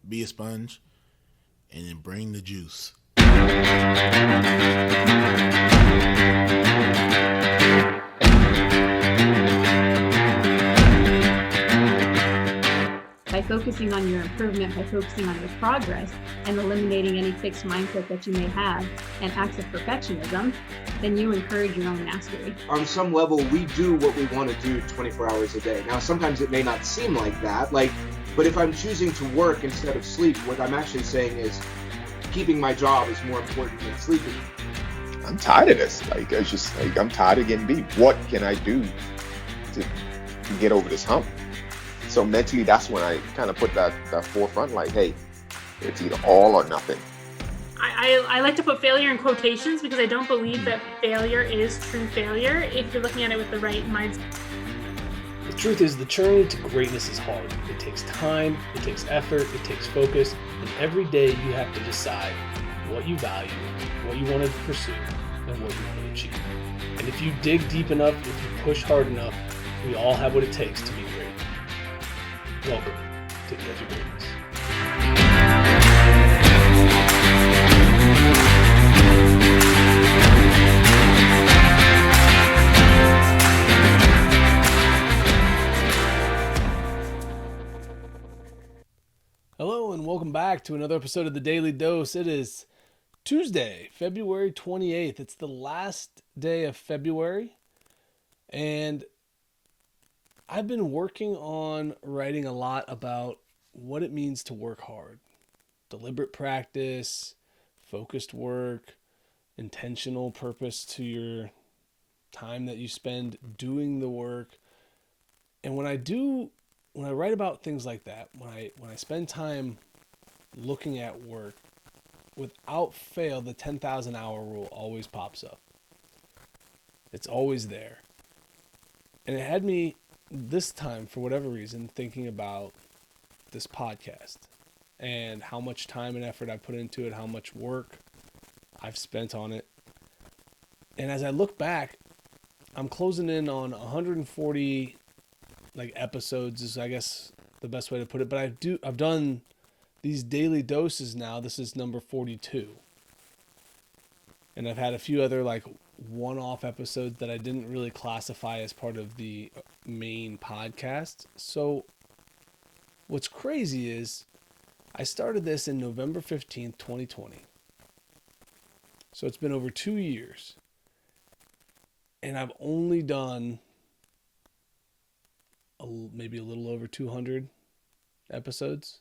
be a sponge, and then bring the juice. By focusing on your improvement, by focusing on your progress, and eliminating any fixed mindset that you may have and acts of perfectionism, then you encourage your own mastery. On some level, we do what we want to do 24 hours a day. Now, sometimes it may not seem like that, but if I'm choosing to work instead of sleep, what I'm actually saying is keeping my job is more important than sleeping. I'm tired of this. I'm tired of getting beat. What can I do to get over this hump? So mentally, that's when I kind of put that forefront, like, hey, it's either all or nothing. I like to put failure in quotations because I don't believe that failure is true failure if you're looking at it with the right mindset. The truth is, the journey to greatness is hard. It takes time, it takes effort, it takes focus, and every day you have to decide what you value, what you want to pursue, and what you want to achieve. And if you dig deep enough, if you push hard enough, we all have what it takes to be great. Welcome to the Edge of Greatness. Hello and welcome back to another episode of the Daily Dose. It is Tuesday, February 28th. It's the last day of February, and I've been working on writing a lot about what it means to work hard. Deliberate practice, focused work, intentional purpose to your time that you spend doing the work. And when I write about things like that, when I spend time looking at work, without fail, the 10,000 hour rule always pops up. It's always there. And it had me this time, for whatever reason, thinking about this podcast and how much time and effort I put into it, how much work I've spent on it. And as I look back, I'm closing in on 140 episodes is, I guess, the best way to put it. But I've done these daily doses now. This is number 42. And I've had a few other one-off episodes that I didn't really classify as part of the main podcast. So what's crazy is I started this in November 15th, 2020. So it's been over 2 years. And I've only done maybe a little over 200 episodes.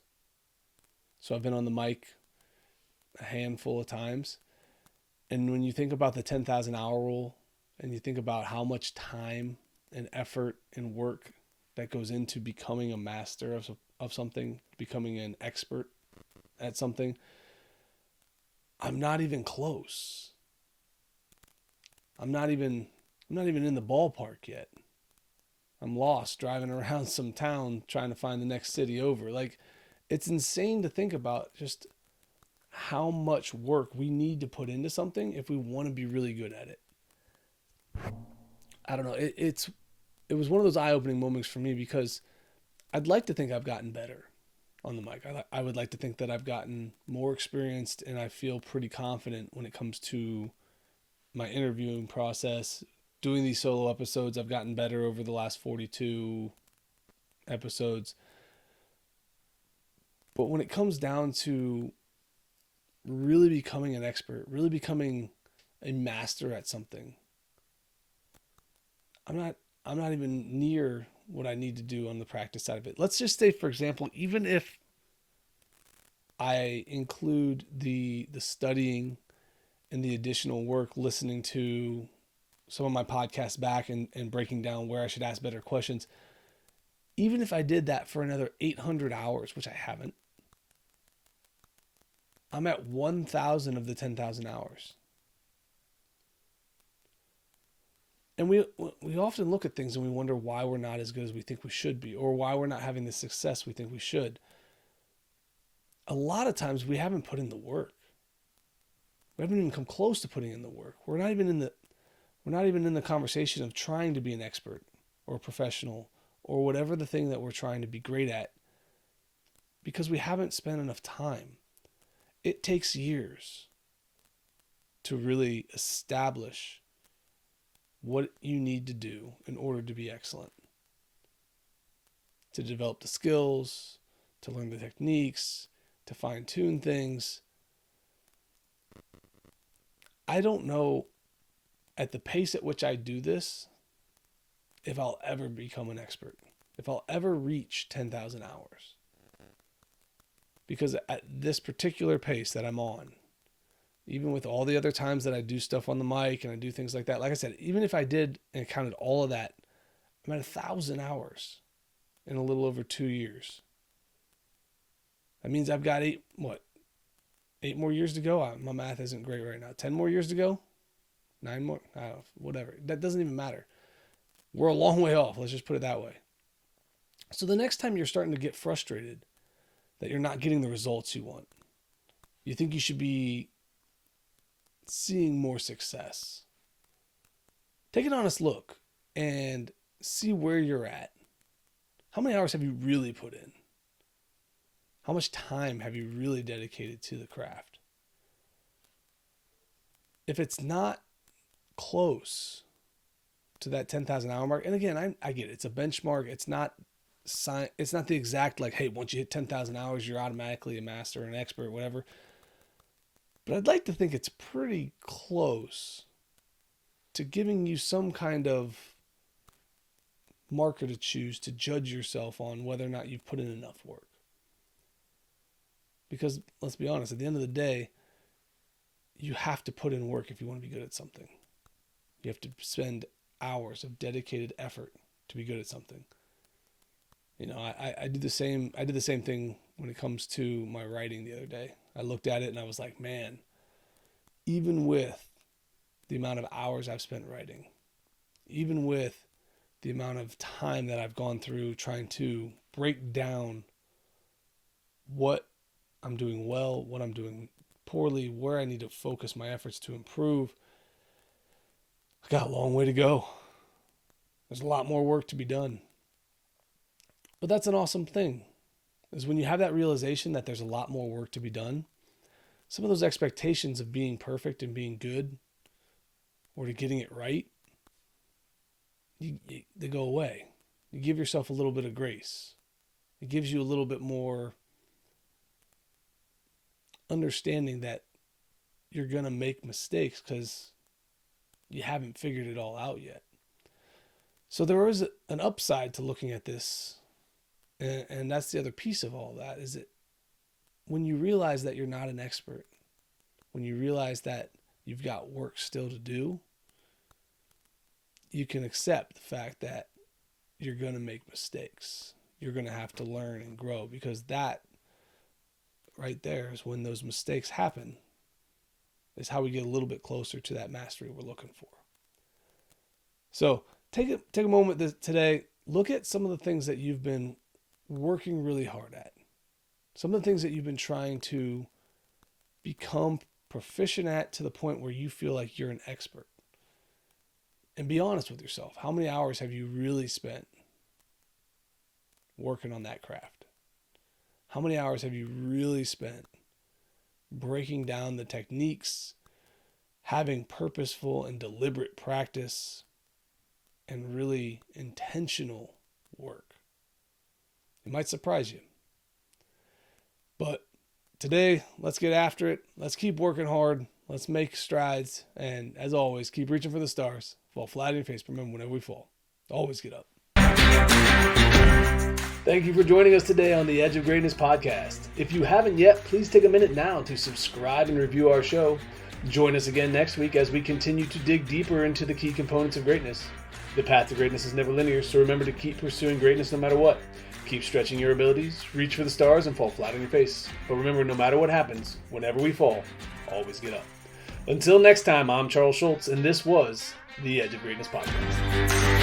So I've been on the mic a handful of times. And when you think about the 10,000 hour rule and you think about how much time and effort and work that goes into becoming a master of something, becoming an expert at something, I'm not even close. I'm not even in the ballpark yet. I'm lost driving around some town trying to find the next city over. It's insane to think about just how much work we need to put into something if we want to be really good at it. I don't know. It was one of those eye-opening moments for me because I'd like to think I've gotten better on the mic. I would like to think that I've gotten more experienced and I feel pretty confident when it comes to my interviewing process. Doing these solo episodes, I've gotten better over the last 42 episodes. But when it comes down to really becoming an expert, really becoming a master at something, I'm not even near what I need to do on the practice side of it. Let's just say, for example, even if I include the studying and the additional work, listening to some of my podcasts back and breaking down where I should ask better questions, even if I did that for another 800 hours, which I haven't, I'm at 1,000 of the 10,000 hours. And we often look at things and we wonder why we're not as good as we think we should be, or why we're not having the success we think we should. A lot of times we haven't put in the work. We haven't even come close to putting in the work. We're not even in the conversation of trying to be an expert or a professional or whatever the thing that we're trying to be great at, because we haven't spent enough time. It takes years to really establish what you need to do in order to be excellent. To develop the skills, to learn the techniques, to fine-tune things. I don't know at the pace at which I do this if I'll ever become an expert, if I'll ever reach 10,000 hours. Because at this particular pace that I'm on, even with all the other times that I do stuff on the mic and I do things like that, like I said, even if I did and counted all of that, I'm at 1,000 hours in a little over 2 years. That means I've got 8 more years to go? My math isn't great right now. 10 more years to go? 9 more? I don't know, whatever. That doesn't even matter. We're a long way off. Let's just put it that way. So the next time you're starting to get frustrated that you're not getting the results you want, you think you should be seeing more success, take an honest look and see where you're at. How many hours have you really put in? How much time have you really dedicated to the craft? If it's not close to that 10,000 hour mark, and again, I get it. It's a benchmark. It's not the exact, like, hey, once you hit 10,000 hours, you're automatically a master, an expert, whatever. But I'd like to think it's pretty close to giving you some kind of marker to choose to judge yourself on whether or not you've put in enough work. Because let's be honest, at the end of the day, you have to put in work if you want to be good at something. You have to spend hours of dedicated effort to be good at something. You know, I did the same thing when it comes to my writing the other day. I looked at it and I was like, man, even with the amount of hours I've spent writing, even with the amount of time that I've gone through trying to break down what I'm doing well, what I'm doing poorly, where I need to focus my efforts to improve, I got a long way to go. There's a lot more work to be done. But that's an awesome thing, is when you have that realization that there's a lot more work to be done, some of those expectations of being perfect and being good or to getting it right, they go away. You give yourself a little bit of grace. It gives you a little bit more understanding that you're going to make mistakes because you haven't figured it all out yet. So there is an upside to looking at this. And that's the other piece of all that, is that when you realize that you're not an expert, when you realize that you've got work still to do, you can accept the fact that you're going to make mistakes. You're going to have to learn and grow, because that right there is when those mistakes happen, is how we get a little bit closer to that mastery we're looking for. So take a moment today, look at some of the things that you've been working really hard at. Some of the things that you've been trying to become proficient at to the point where you feel like you're an expert. And be honest with yourself. How many hours have you really spent working on that craft? How many hours have you really spent breaking down the techniques, having purposeful and deliberate practice, and really intentional work? It might surprise you. But today, let's get after it. Let's keep working hard. Let's make strides. And as always, keep reaching for the stars. Fall flat on your face. Remember, whenever we fall, always get up. Thank you for joining us today on the Edge of Greatness podcast. If you haven't yet, please take a minute now to subscribe and review our show. Join us again next week as we continue to dig deeper into the key components of greatness. The path to greatness is never linear, so remember to keep pursuing greatness no matter what. Keep stretching your abilities, reach for the stars, and fall flat on your face. But remember, no matter what happens, whenever we fall, always get up. Until next time, I'm Charles Schultz, and this was the Edge of Greatness podcast.